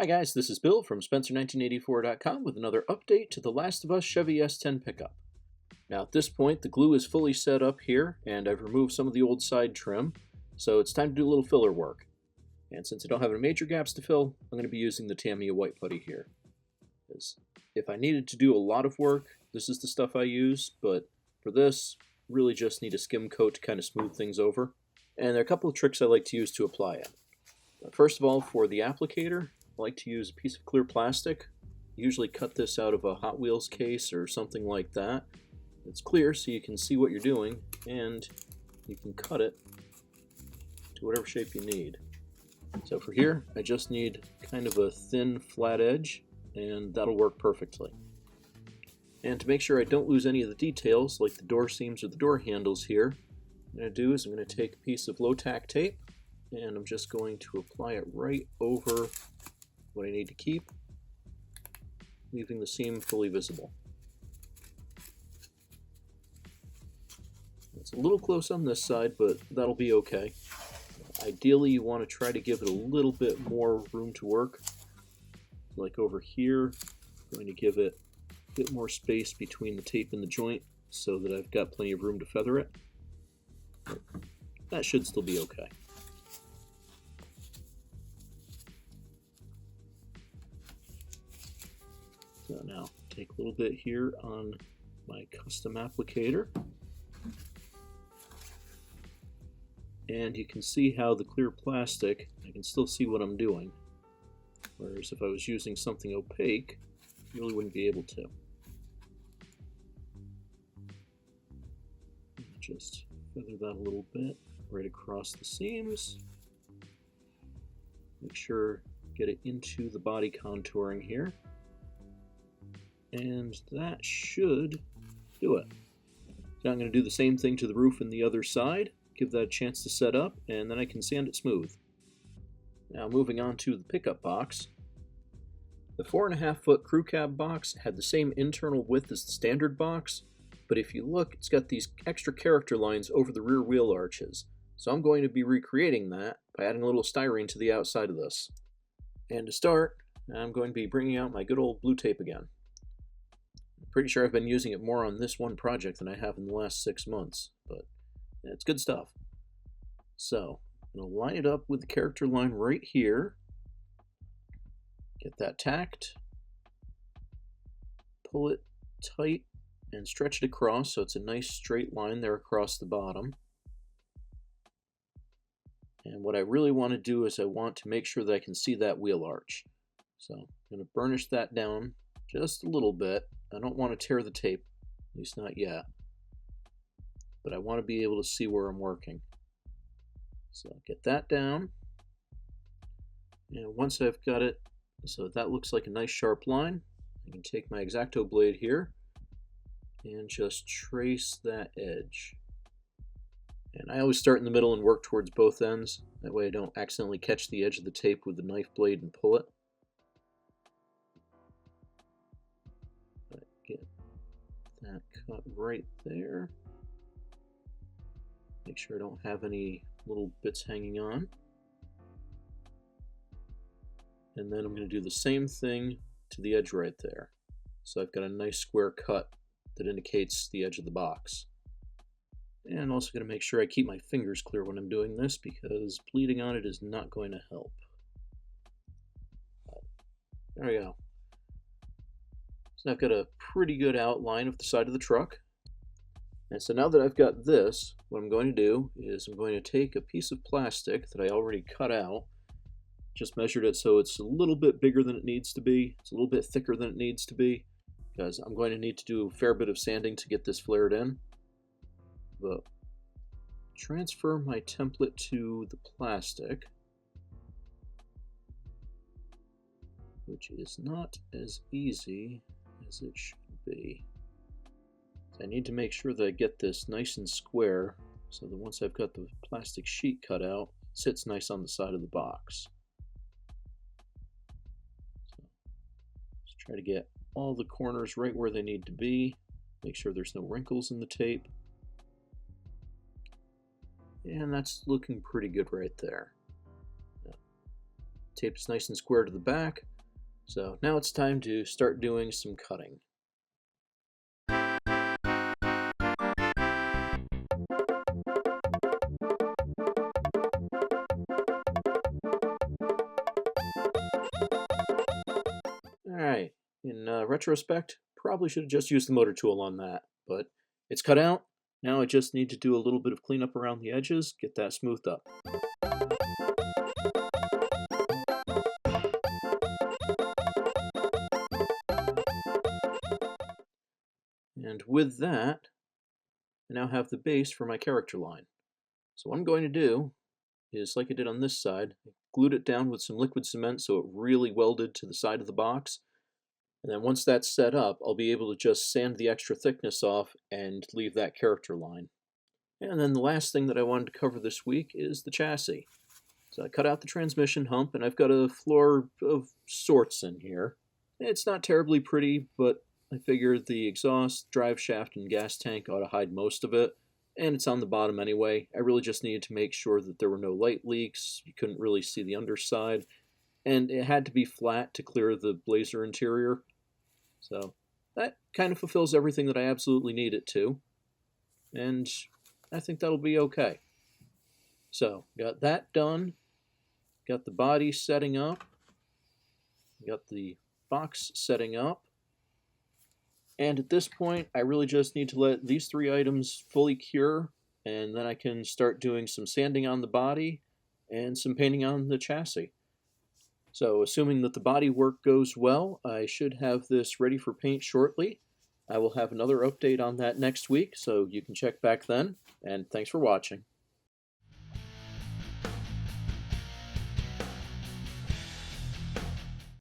Hi guys, this is Bill from Spencer1984.com with another update to the Last of Us Chevy S-10 pickup. Now at this point the glue is fully set up here and I've removed some of the old side trim, so it's time to do a little filler work. And since I don't have any major gaps to fill, I'm going to be using the Tamiya white putty here. Because if I needed to do a lot of work, this is the stuff I use, but for this, really just need a skim coat to kind of smooth things over. And there are a couple of tricks I like to use to apply it. First of all, for the applicator, I like to use a piece of clear plastic. Usually cut this out of a Hot Wheels case or something like that. It's clear so you can see what you're doing and you can cut it to whatever shape you need. So for here, I just need kind of a thin flat edge and that'll work perfectly. And to make sure I don't lose any of the details like the door seams or the door handles here, what I'm going to do is I'm going to take a piece of low tack tape and I'm just going to apply it right over what I need to keep, leaving the seam fully visible. It's a little close on this side, but that'll be okay. Ideally, you want to try to give it a little bit more room to work. Like over here, I'm going to give it a bit more space between the tape and the joint so that I've got plenty of room to feather it. But that should still be okay. So now take a little bit here on my custom applicator. And you can see how the clear plastic, I can still see what I'm doing. Whereas if I was using something opaque, you really wouldn't be able to. Just feather that a little bit right across the seams. Make sure get it into the body contouring here. And that should do it. Now I'm going to do the same thing to the roof and the other side, give that a chance to set up, and then I can sand it smooth. Now moving on to the pickup box. The 4.5-foot crew cab box had the same internal width as the standard box, but if you look, it's got these extra character lines over the rear wheel arches. So I'm going to be recreating that by adding a little styrene to the outside of this. And to start, I'm going to be bringing out my good old blue tape again. Pretty sure I've been using it more on this one project than I have in the last 6 months, but yeah, it's good stuff. So I'm going to line it up with the character line right here. Get that tacked. Pull it tight and stretch it across so it's a nice straight line there across the bottom. And what I really want to do is I want to make sure that I can see that wheel arch. So I'm going to burnish that down just a little bit. I don't want to tear the tape, at least not yet, but I want to be able to see where I'm working. So get that down, and once I've got it so that looks like a nice sharp line, I can take my X-Acto blade here and just trace that edge. And I always start in the middle and work towards both ends, that way I don't accidentally catch the edge of the tape with the knife blade and pull it. Get that cut right there. Make sure I don't have any little bits hanging on. And then I'm going to do the same thing to the edge right there. So I've got a nice square cut that indicates the edge of the box. And I'm also going to make sure I keep my fingers clear when I'm doing this because bleeding on it is not going to help. There we go. So I've got a pretty good outline of the side of the truck. And so now that I've got this, what I'm going to do is I'm going to take a piece of plastic that I already cut out, just measured it so it's a little bit bigger than it needs to be, it's a little bit thicker than it needs to be, because I'm going to need to do a fair bit of sanding to get this flared in. But transfer my template to the plastic, which is not as easy as it should be. I need to make sure that I get this nice and square so that once I've got the plastic sheet cut out, it sits nice on the side of the box. So just try to get all the corners right where they need to be. Make sure there's no wrinkles in the tape. And that's looking pretty good right there. Tape is nice and square to the back. So now it's time to start doing some cutting. Alright, in retrospect, probably should have just used the motor tool on that, but it's cut out. Now I just need to do a little bit of cleanup around the edges, get that smoothed up. And with that, I now have the base for my character line. So what I'm going to do is, like I did on this side, I glued it down with some liquid cement so it really welded to the side of the box. And then once that's set up, I'll be able to just sand the extra thickness off and leave that character line. And then the last thing that I wanted to cover this week is the chassis. So I cut out the transmission hump, and I've got a floor of sorts in here. It's not terribly pretty, but I figured the exhaust, drive shaft, and gas tank ought to hide most of it, and it's on the bottom anyway. I really just needed to make sure that there were no light leaks, you couldn't really see the underside, and it had to be flat to clear the Blazer interior. So that kind of fulfills everything that I absolutely need it to, and I think that'll be okay. So, got that done, got the body setting up, got the box setting up, and at this point I really just need to let these three items fully cure, and then I can start doing some sanding on the body and some painting on the chassis. So assuming that the body work goes well, I should have this ready for paint shortly. I will have another update on that next week, so you can check back then, and thanks for watching.